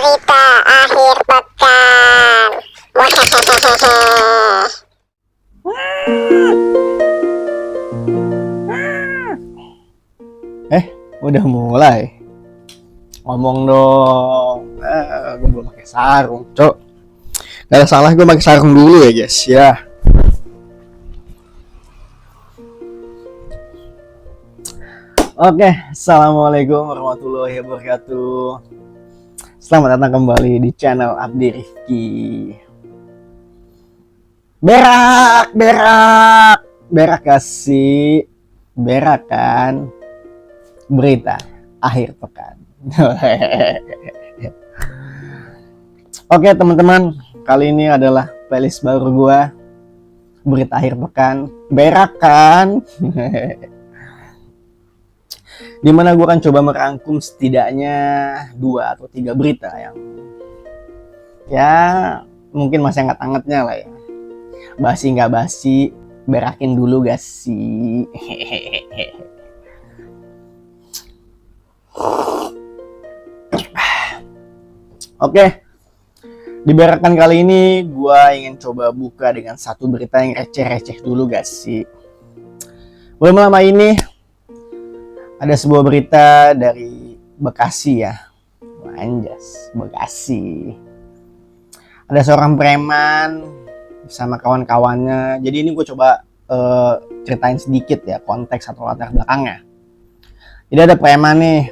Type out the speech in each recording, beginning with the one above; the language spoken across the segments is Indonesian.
berita akhir pekan. Udah mulai. Ngomong dong. Gue belum pakai sarung, cok. Gak ada salah gue pakai sarung dulu ya, guys ya. Oke, assalamualaikum warahmatullahi wabarakatuh. Selamat datang kembali di channel Abdi Rifki. Berak kasih, berak kan? Berita akhir pekan. Oke teman-teman, kali ini adalah playlist baru gua, berita akhir pekan. Berak kan? Dimana gue akan coba merangkum setidaknya 2 atau 3 berita yang ya mungkin masih hangat-hangatnya lah ya. Basi nggak basi, berakin dulu gak sih? Oke, diberakan kali ini gue ingin coba buka dengan satu berita yang receh-receh dulu gak sih? Belum lama ini ada sebuah berita dari Bekasi ya. Anjas, Bekasi. Ada seorang preman bersama kawan-kawannya. Jadi ini gue coba ceritain sedikit ya konteks atau latar belakangnya. Jadi ada preman nih,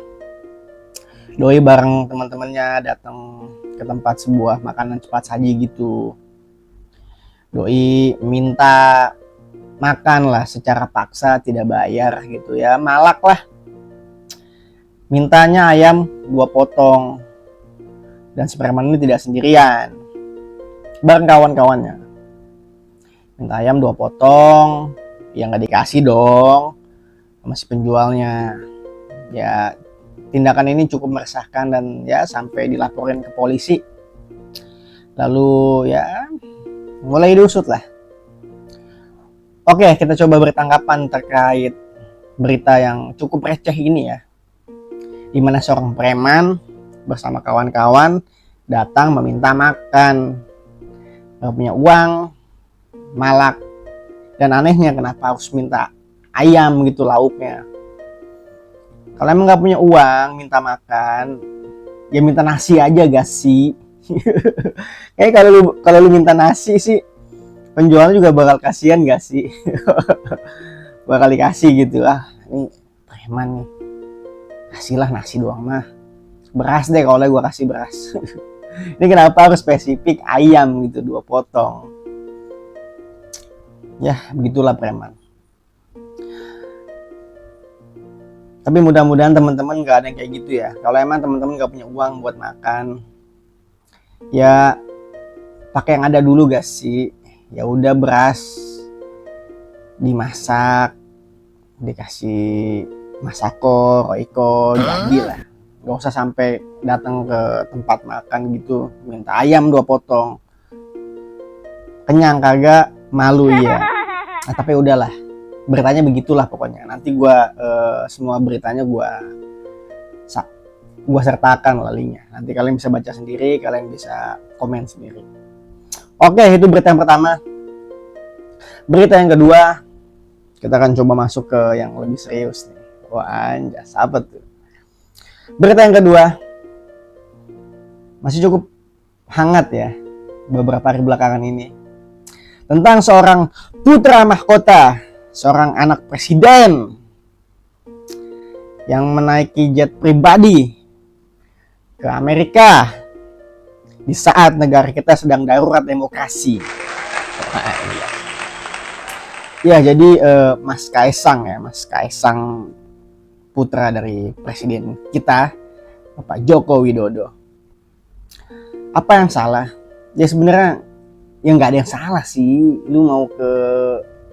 doi bareng teman-temannya datang ke tempat sebuah makanan cepat saji gitu. Doi minta makan lah secara paksa, tidak bayar gitu ya, malak lah. Mintanya ayam 2 potong. Dan si preman ini tidak sendirian, bareng kawan-kawannya. Minta ayam 2 potong, ya nggak dikasih dong sama si penjualnya. Ya tindakan ini cukup meresahkan dan ya sampai dilaporin ke polisi. Lalu ya mulai diusut lah. Oke, kita coba bertanggapan terkait berita yang cukup receh ini ya. Di mana seorang preman bersama kawan-kawan datang meminta makan. Gak punya uang, malak. Dan anehnya kenapa harus minta ayam gitu lauknya. Kalau emang gak punya uang, minta makan, ya minta nasi aja gak sih? Kayak kalau lu minta nasi sih, penjual juga bakal kasihan gak sih? Bakal dikasih gitu. Ini preman nih, kasihlah nasi doang mah. Beras deh kalau gue kasih beras. Ini kenapa harus spesifik ayam gitu 2 potong? Ya begitulah preman. Tapi mudah-mudahan teman-teman gak ada yang kayak gitu ya. Kalau emang teman-teman gak punya uang buat makan, ya pakai yang ada dulu gak sih? Ya udah beras dimasak, dikasih masako, roiko, jadi lah. Gak usah sampai datang ke tempat makan gitu minta ayam 2 potong. Kenyang kagak, malu ya. Nah, tapi udahlah, beritanya begitulah pokoknya. Nanti gua semua beritanya gua sertakan lalinya. Nanti kalian bisa baca sendiri, kalian bisa komen sendiri. Oke, itu berita yang pertama. Berita yang kedua, kita akan coba masuk ke yang lebih serius nih. Wah anjas, apa tuh? Berita yang kedua masih cukup hangat ya beberapa hari belakangan ini, tentang seorang putra mahkota, seorang anak presiden yang menaiki jet pribadi ke Amerika di saat negara kita sedang darurat demokrasi. Ya jadi Mas Kaisang putra dari presiden kita Bapak Joko Widodo. Apa yang salah? Ya sebenarnya ya nggak ada yang salah sih. Lu mau ke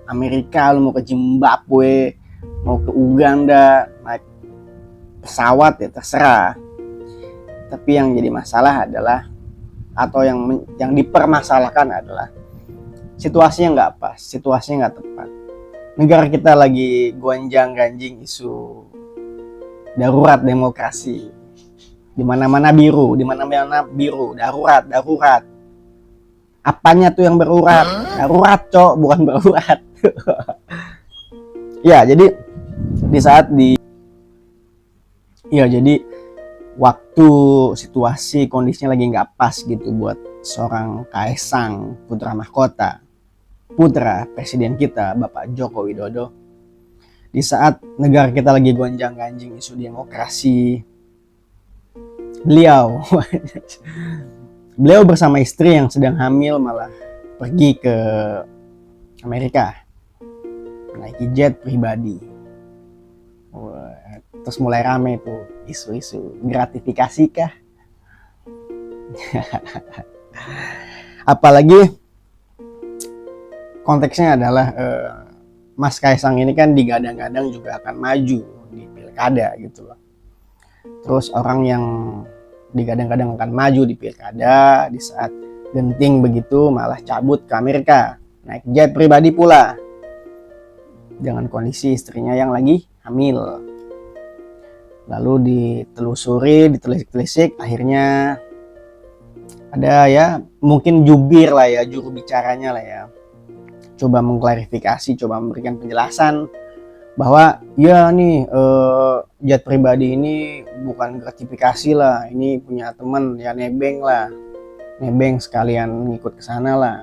Amerika, lu mau ke Zimbabwe, mau ke Uganda naik pesawat ya terserah. Tapi yang jadi masalah adalah, atau yang dipermasalahkan adalah situasinya nggak pas, situasinya nggak tepat. Negara kita lagi gonjang-ganjing isu darurat demokrasi. Di mana-mana biru, di mana-mana biru, darurat, darurat. Apanya tuh yang berurat? Darurat, Cok, bukan berurat. Ya, jadi jadi waktu situasi kondisinya lagi nggak pas gitu buat seorang Kaisang, putra mahkota, putra presiden kita Bapak Joko Widodo. Di saat negara kita lagi gonjang-ganjing isu demokrasi, beliau bersama istri yang sedang hamil malah pergi ke Amerika, naiki jet pribadi. Terus mulai rame tuh isu-isu gratifikasi kah? Apalagi konteksnya adalah Mas Kaisang ini kan digadang-gadang juga akan maju di pilkada gitu loh. Terus orang yang digadang-gadang akan maju di pilkada di saat genting begitu malah cabut ke Amerika, naik jet pribadi pula dengan kondisi istrinya yang lagi hamil. Lalu ditelusuri, ditelisik, akhirnya ada ya mungkin jubir lah ya, juru bicaranya lah ya, coba mengklarifikasi, coba memberikan penjelasan bahwa ya nih jet pribadi ini bukan gratifikasi lah, ini punya temen ya, nebeng sekalian ngikut ke sana lah,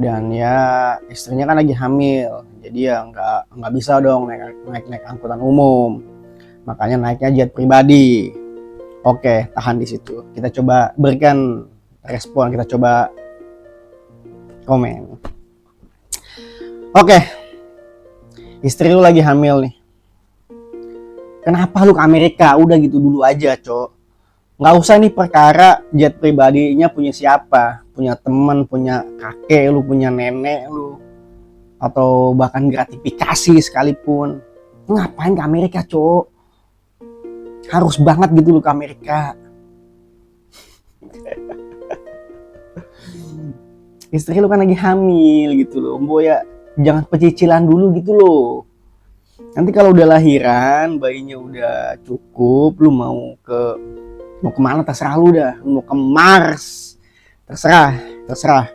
dan ya istrinya kan lagi hamil, jadi ya nggak bisa dong naik angkutan umum, makanya naiknya jet pribadi. Oke, tahan di situ. Kita coba berikan respon, kita coba komen. Oke, istri lu lagi hamil nih. Kenapa lu ke Amerika? Udah gitu dulu aja, Cok. Nggak usah nih perkara jet pribadinya punya siapa, punya teman, punya kakek lu, punya nenek lu, atau bahkan gratifikasi sekalipun. Ngapain ke Amerika, Cok? Harus banget gitu lu ke Amerika. Istri lu kan lagi hamil gitu loh, Mbok ya jangan pecicilan dulu gitu loh. Nanti kalau udah lahiran, bayinya udah cukup, lu mau kemana terserah lu dah, lu mau ke Mars, terserah.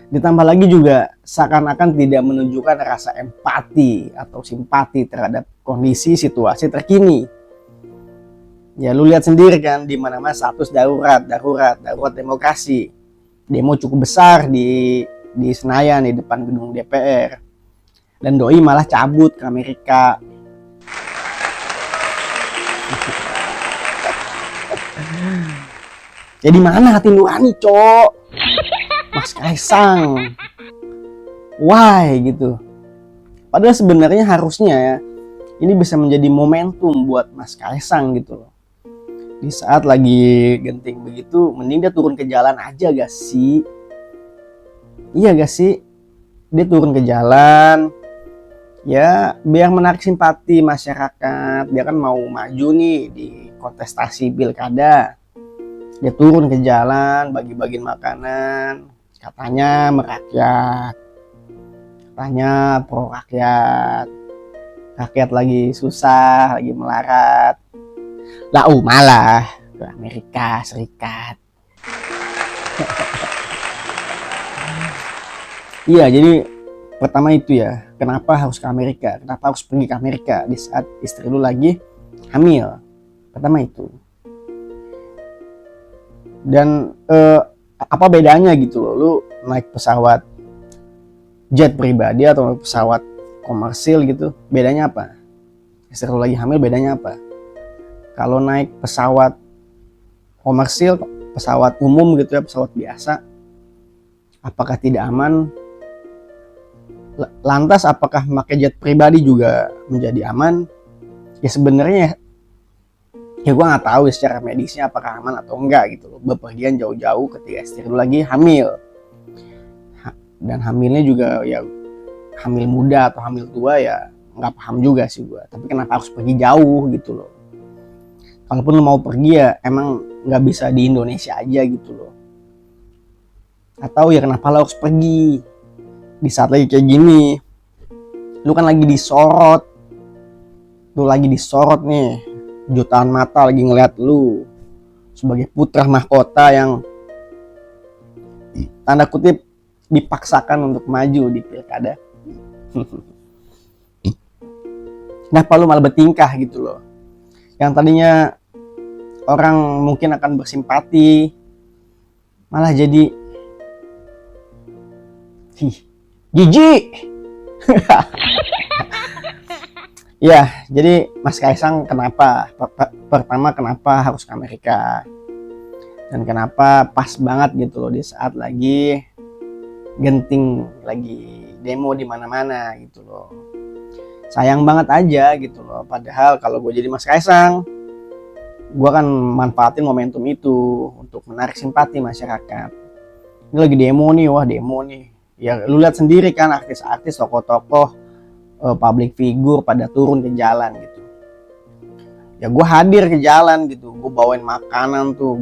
Ditambah lagi juga seakan-akan tidak menunjukkan rasa empati atau simpati terhadap kondisi situasi terkini. Ya lu lihat sendiri kan, di mana-mana status darurat demokrasi. Demo cukup besar di Senayan, di depan gedung DPR. Dan doi malah cabut ke Amerika. Jadi mana hati nurani, Cok? Mas Kaisang. Why gitu? Padahal sebenarnya harusnya ya, ini bisa menjadi momentum buat Mas Kaisang gitu loh. Di saat lagi genting begitu, mending dia turun ke jalan aja gak sih? Iya gak sih? Dia turun ke jalan, ya biar menarik simpati masyarakat. Dia kan mau maju nih di kontestasi pilkada. Dia turun ke jalan, bagi-bagiin makanan, katanya merakyat, katanya pro rakyat. Rakyat lagi susah, lagi melarat. Malah ke Amerika Serikat. Iya, jadi pertama itu ya, kenapa harus ke Amerika? Kenapa harus pergi ke Amerika di saat istri lu lagi hamil? Pertama itu. Dan apa bedanya gitu loh, lu naik pesawat jet pribadi atau pesawat komersil gitu, bedanya apa? Istri lu lagi hamil, bedanya apa? Kalau naik pesawat komersil, pesawat umum gitu ya, pesawat biasa, apakah tidak aman? Lantas apakah pakai jet pribadi juga menjadi aman? Ya sebenarnya ya gue nggak tahu secara medisnya apakah aman atau enggak gitu loh. Bepergian jauh-jauh ketika istri lu lagi hamil. Dan hamilnya juga ya hamil muda atau hamil tua ya nggak paham juga sih gue. Tapi kenapa harus pergi jauh gitu loh? Kalaupun lu mau pergi ya emang nggak bisa di Indonesia aja gitu loh. Atau ya kenapa lu harus pergi di saat lagi kayak gini? Lu kan lagi disorot. Lu lagi disorot nih jutaan mata lagi ngeliat lu sebagai putra mahkota yang tanda kutip dipaksakan untuk maju di pilkada. Kenapa lu malah bertingkah gitu loh? Yang tadinya orang mungkin akan bersimpati, malah jadi jijik. Ya, jadi Mas Kaisang kenapa? Pertama, kenapa harus ke Amerika? Dan kenapa pas banget gitu loh di saat lagi genting, lagi demo di mana-mana gitu loh. Sayang banget aja gitu loh. Padahal kalau gue jadi Mas Kaisang, gue akan manfaatin momentum itu untuk menarik simpati masyarakat. Ini lagi demo nih, wah demo nih. Ya lu lihat sendiri kan, artis-artis, tokoh-tokoh, public figure pada turun ke jalan gitu. Ya gue hadir ke jalan gitu, gue bawain makanan tuh,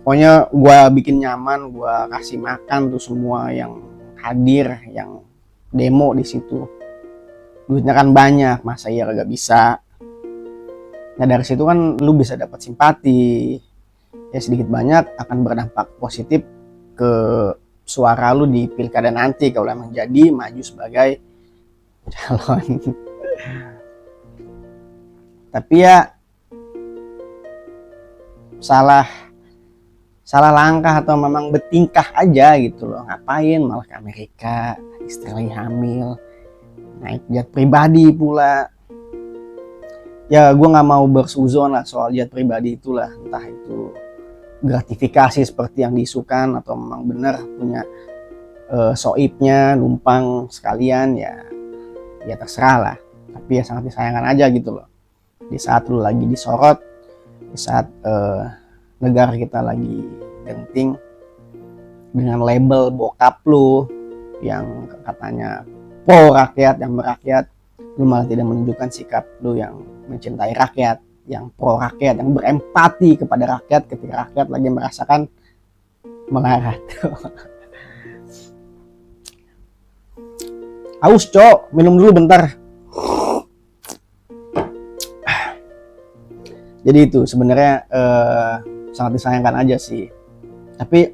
pokoknya gue bikin nyaman, gue kasih makan tuh semua yang hadir, yang demo di situ. Duitnya kan banyak, masa iya gak bisa. Nah dari situ kan lu bisa dapat simpati, ya sedikit banyak akan berdampak positif ke suara lu di pilkada nanti kalau emang jadi maju sebagai calon. Tapi ya salah langkah atau memang bertingkah aja gitu loh. Ngapain malah ke Amerika, istri lagi hamil, naik jet pribadi pula. Ya gue nggak mau bersuzon lah soal jet pribadi itulah, entah itu gratifikasi seperti yang diisukan atau memang benar punya soibnya numpang sekalian, ya terserah lah. Tapi ya sangat disayangkan aja gitu loh, di saat lu lagi disorot, di saat negara kita lagi genting, dengan label bokap lu yang katanya pro rakyat, yang merakyat, lu malah tidak menunjukkan sikap lu yang mencintai rakyat, yang pro rakyat, yang berempati kepada rakyat ketika rakyat lagi merasakan melarat. Haus cok, minum dulu bentar. Jadi itu sebenarnya sangat disayangkan aja sih. Tapi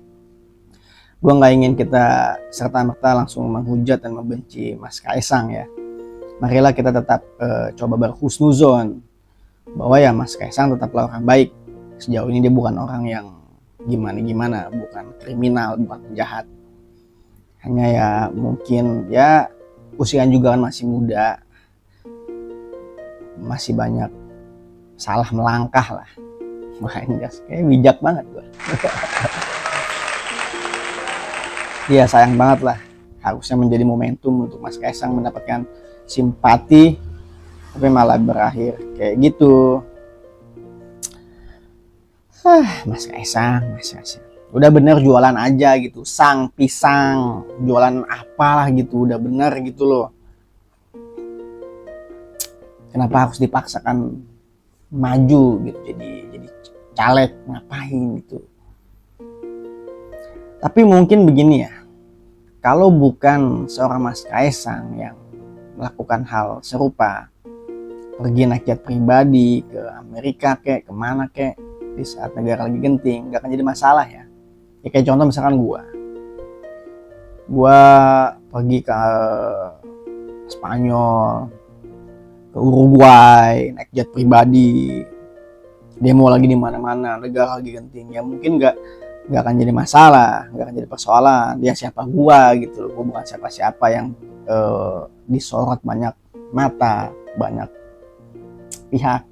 gue nggak ingin kita serta-merta langsung menghujat dan membenci Mas Kaisang ya. Marilah kita tetap coba berhusnuzon bahwa ya Mas Kaisang tetaplah orang baik. Sejauh ini dia bukan orang yang gimana-gimana, bukan kriminal, bukan penjahat. Hanya ya mungkin ya usianya juga kan masih muda, masih banyak salah melangkah lah. Makanya kayak bijak banget gue. Iya sayang banget lah, harusnya menjadi momentum untuk Mas Kaisang mendapatkan simpati, tapi malah berakhir kayak gitu. Mas Kaisang, udah bener jualan aja gitu, sang pisang, jualan apalah gitu, udah bener gitu loh. Kenapa harus dipaksakan maju gitu, jadi caleg, ngapain gitu. Tapi mungkin begini ya, kalau bukan seorang Mas Kaisang yang melakukan hal serupa, pergi naik jet pribadi ke Amerika kek, kemana kek, di saat negara lagi genting, gak akan jadi masalah ya. Ya kayak contoh misalkan gue pergi ke Spanyol, ke Uruguay, naik jet pribadi, demo lagi di mana-mana, negara lagi genting, ya mungkin gak akan jadi masalah, gak akan jadi persoalan. Dia siapa gue gitu loh, gue bukan siapa-siapa yang disorot banyak mata, banyak pihak.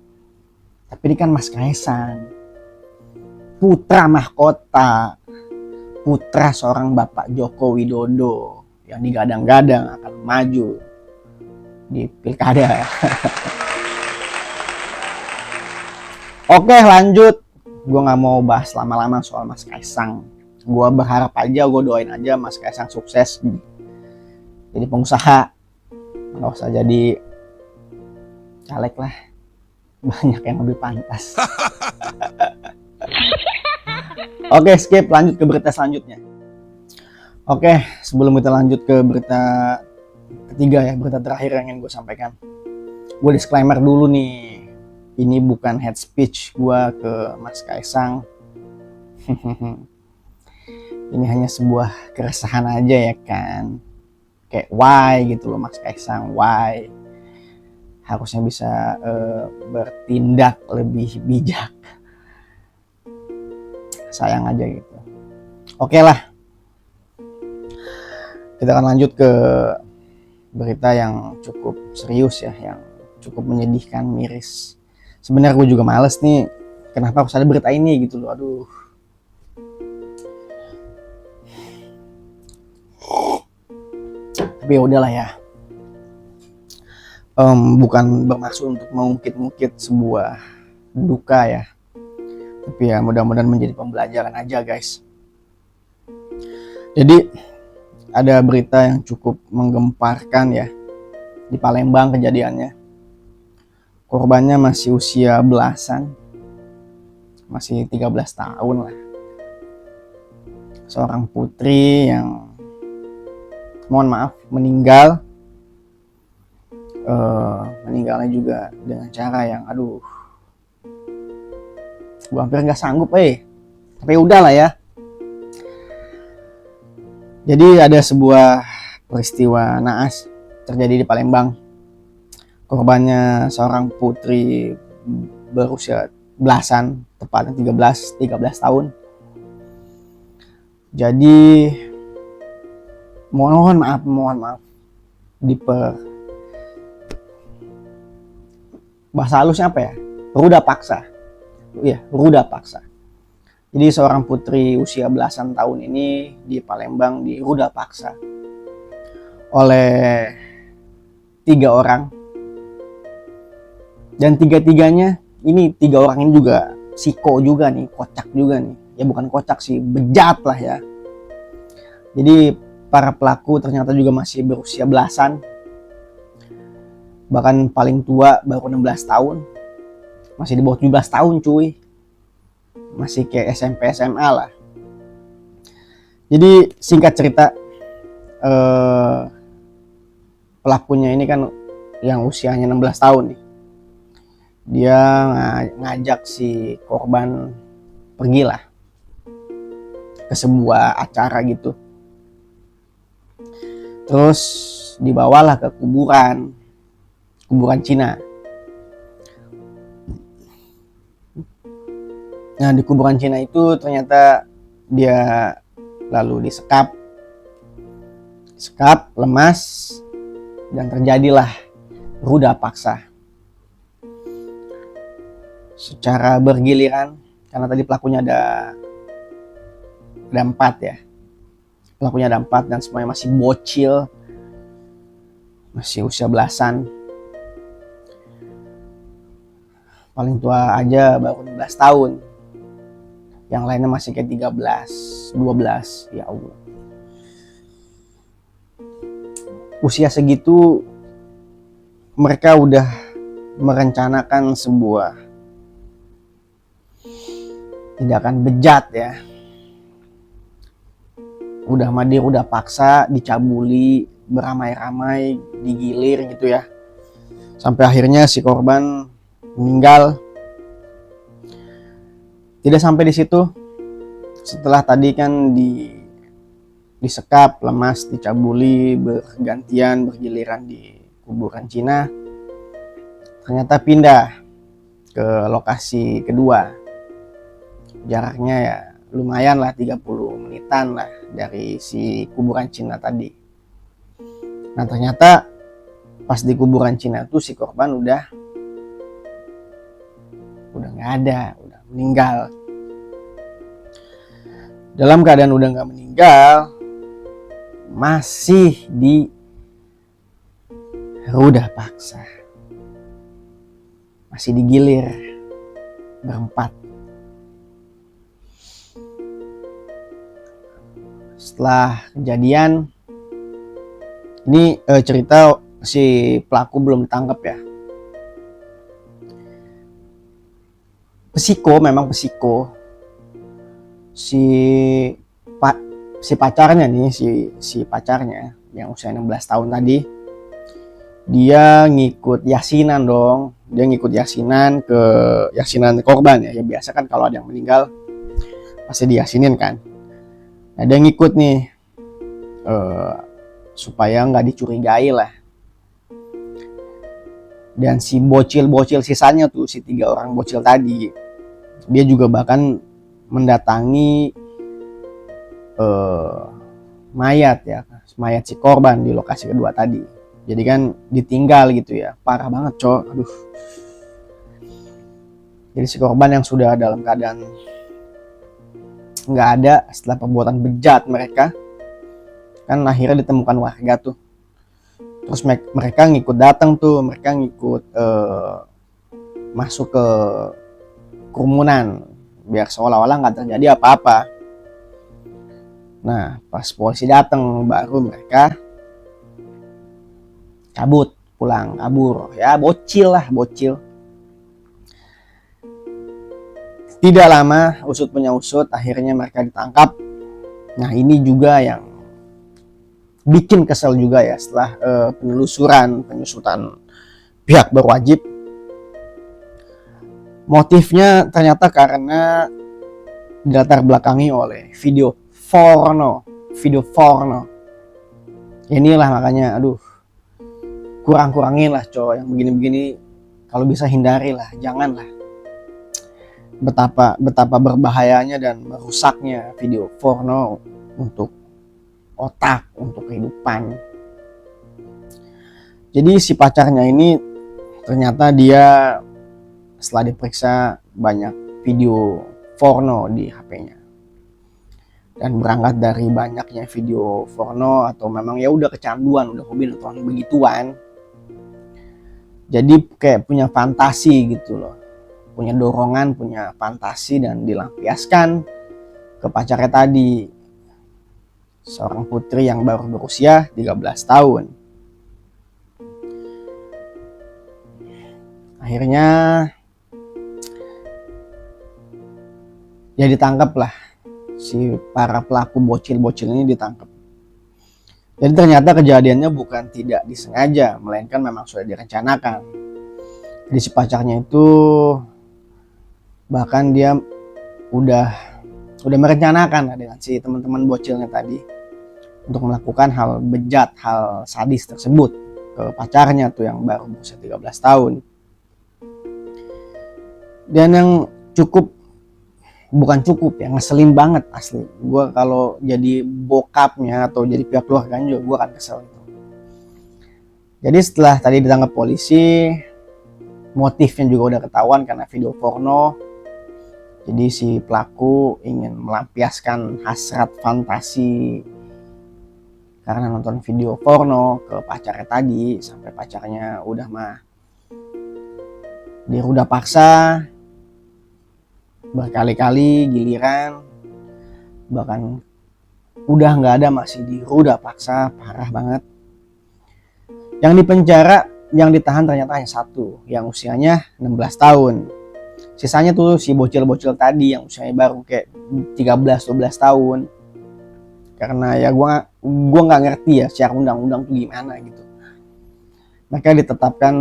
Tapi ini kan Mas Kaisang, putra mahkota, putra seorang Bapak Joko Widodo yang digadang-gadang akan maju di pilkada. Oke lanjut, gue gak mau bahas lama-lama soal Mas Kaisang. Gue berharap aja, gue doain aja Mas Kaisang sukses jadi pengusaha, gak usah jadi caleg lah, banyak yang lebih pantas. Oke skip, lanjut ke berita selanjutnya. Oke, sebelum kita lanjut ke berita ketiga ya, berita terakhir yang ingin gue sampaikan, gue disclaimer dulu nih. ini bukan head speech gua ke Mas Kaisang. Ini hanya sebuah keresahan aja ya kan. Kayak why gitu loh Mas Kaisang, why? Harusnya bisa bertindak lebih bijak. Sayang aja gitu. Oke lah. Kita akan lanjut ke berita yang cukup serius ya, yang cukup menyedihkan, miris. Sebenarnya gue juga males nih, kenapa harus ada berita ini gitu loh, aduh. Tapi ya udahlah ya. Bukan bermaksud untuk mengungkit-ungkit sebuah duka ya. Tapi ya mudah-mudahan menjadi pembelajaran aja guys. Jadi ada berita yang cukup menggemparkan ya. Di Palembang kejadiannya. Korbannya masih usia belasan. Masih 13 tahun lah. Seorang putri yang mohon maaf meninggal. Meninggalnya juga dengan cara yang aduh, gue hampir gak sanggup tapi udah lah ya. Jadi ada sebuah peristiwa naas terjadi di Palembang. Korbannya seorang putri berusia belasan, tepatnya 13 tahun. Jadi mohon maaf bahasa halusnya apa ya? Ruda paksa. Iya, ruda paksa. Jadi seorang putri usia belasan tahun ini di Palembang diruda paksa oleh 3 orang. Dan tiga-tiganya, ini 3 orang ini juga psiko juga nih, kocak juga nih. Ya bukan kocak sih, bejat lah ya. Jadi para pelaku ternyata juga masih berusia belasan. Bahkan paling tua baru 16 tahun. Masih di bawah 17 tahun cuy. Masih kayak SMP SMA lah. Jadi singkat cerita, pelakunya ini kan yang usianya 16 tahun nih. Dia ngajak si korban pergilah ke sebuah acara gitu. Terus dibawalah ke kuburan Cina. Nah di kuburan Cina itu ternyata dia lalu disekap, lemas, dan terjadilah ruda paksa secara bergiliran. Karena tadi pelakunya ada 4 ya. Pelakunya ada 4 dan semuanya masih bocil, masih usia belasan. Paling tua aja baru 16 tahun. Yang lainnya masih kayak 13, 12. Ya Allah. Usia segitu mereka udah merencanakan sebuah tindakan bejat ya. Udah paksa, dicabuli, beramai-ramai, digilir gitu ya. Sampai akhirnya si korban meninggal. Tidak sampai di situ. Setelah tadi kan disekap, lemas, dicabuli, bergantian, bergiliran di kuburan Cina. Ternyata pindah ke lokasi kedua. Jaraknya ya lumayan lah, 30 menitan lah dari si kuburan Cina tadi. Nah ternyata pas di kuburan Cina tuh si korban udah nggak ada, udah meninggal. Dalam keadaan udah nggak meninggal, masih di ruda paksa, masih digilir berempat. Setelah kejadian ini cerita si pelaku belum ditangkap ya. Memang psiko. Si pacarnya nih, si pacarnya yang usia 16 tahun tadi, dia ngikut yasinan dong dia ngikut yasinan korban ya. Ya biasa kan kalau ada yang meninggal pasti diyasinin kan. Nah dia ngikut nih supaya nggak dicurigai lah. Dan si bocil-bocil sisanya tuh, si 3 orang bocil tadi, dia juga bahkan mendatangi mayat si korban di lokasi kedua tadi. Jadi kan ditinggal gitu ya, parah banget cok, aduh. Jadi si korban yang sudah dalam keadaan nggak ada setelah perbuatan bejat mereka, kan akhirnya ditemukan warga tuh. Terus mereka ngikut datang tuh, mereka ngikut masuk ke kerumunan biar seolah-olah nggak terjadi apa-apa. Nah pas polisi datang baru mereka kabur. Ya bocil. Tidak lama usut punya usut, akhirnya mereka ditangkap. Nah ini juga yang bikin kesel juga ya, setelah penyusutan pihak berwajib. Motifnya ternyata karena dilatar belakangi oleh video porno. Inilah makanya aduh, kurang-kurangin lah cowok yang begini-begini, kalau bisa hindari lah, janganlah. Betapa berbahayanya dan merusaknya video porno untuk otak, untuk kehidupan. Jadi si pacarnya ini ternyata dia setelah diperiksa banyak video porno di HP-nya. Dan berangkat dari banyaknya video porno atau memang ya udah kecanduan, udah hobi nonton begituan. Jadi kayak punya fantasi gitu loh. Punya dorongan, punya fantasi dan dilampiaskan ke pacarnya tadi. Seorang putri yang baru berusia 13 tahun. Akhirnya ya ditangkap lah. Si para pelaku bocil-bocil ini ditangkap. Jadi ternyata kejadiannya bukan tidak disengaja, melainkan memang sudah direncanakan. Jadi si pacarnya itu bahkan dia udah merencanakan lah dengan si teman-teman bocilnya tadi untuk melakukan hal bejat, hal sadis tersebut ke pacarnya tuh yang baru berusia 13 tahun. Dan yang bukan cukup ya, ngeselin banget asli. Gue kalau jadi bokapnya atau jadi pihak keluarganya juga gue akan kesel itu. Jadi setelah tadi ditangkap polisi, motifnya juga udah ketahuan karena video porno. Jadi si pelaku ingin melampiaskan hasrat fantasi karena nonton video porno ke pacarnya tadi, sampai pacarnya udah diruda paksa berkali-kali giliran, bahkan udah nggak ada masih diruda paksa, parah banget. Yang dipenjara, yang ditahan ternyata hanya satu, yang usianya 16 tahun. Sisanya tuh si bocil-bocil tadi yang usianya baru kayak 13-12 tahun. Karena ya gue nggak ngerti ya secara undang-undang tuh gimana gitu. Mereka ditetapkan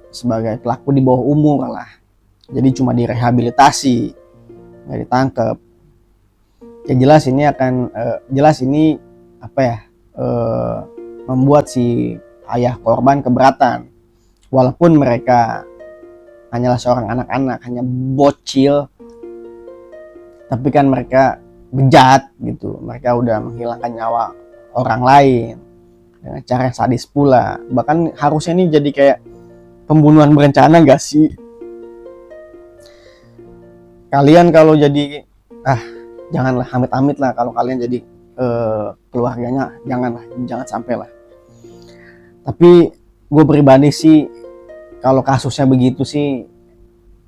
sebagai pelaku di bawah umur lah. Jadi cuma direhabilitasi, nggak ditangkap. Ya jelas ini membuat si ayah korban keberatan. Walaupun mereka hanyalah seorang anak-anak, hanya bocil, tapi kan mereka bejat gitu. Mereka udah menghilangkan nyawa orang lain dengan cara yang sadis pula. Bahkan harusnya ini jadi kayak pembunuhan berencana gak sih? Kalian kalau jadi janganlah, amit-amit lah kalau kalian jadi keluarganya, jangan sampai lah. Tapi gue pribadi sih kalau kasusnya begitu sih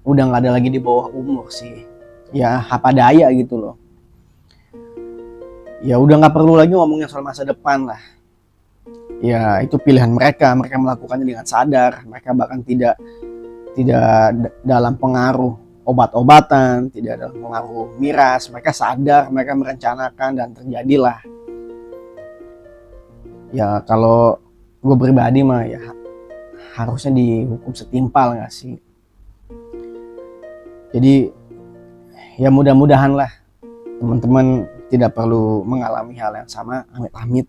udah nggak ada lagi di bawah umur sih, ya apa daya gitu loh. Ya udah nggak perlu lagi ngomongin soal masa depan lah. Ya itu pilihan mereka melakukannya dengan sadar. Mereka bahkan tidak dalam pengaruh obat-obatan, tidak dalam pengaruh miras. Mereka sadar, mereka merencanakan dan terjadilah. Ya kalau gue pribadi mah ya harusnya dihukum setimpal nggak sih? Jadi ya mudah-mudahan lah teman-teman tidak perlu mengalami hal yang sama, amit-amit.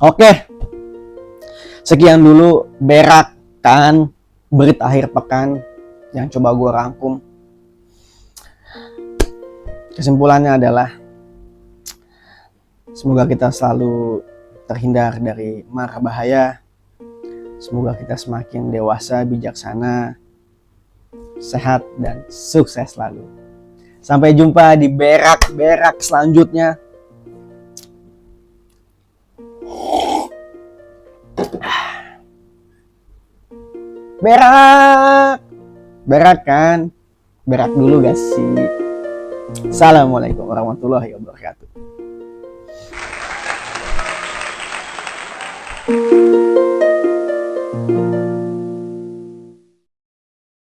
Oke, sekian dulu berakan berita akhir pekan yang coba gue rangkum. Kesimpulannya adalah semoga kita selalu terhindar dari mara bahaya. Semoga kita semakin dewasa, bijaksana, sehat, dan sukses selalu. Sampai jumpa di berak-berak selanjutnya. Berak! Berak kan? Berak dulu gak sih? Assalamualaikum warahmatullahi wabarakatuh.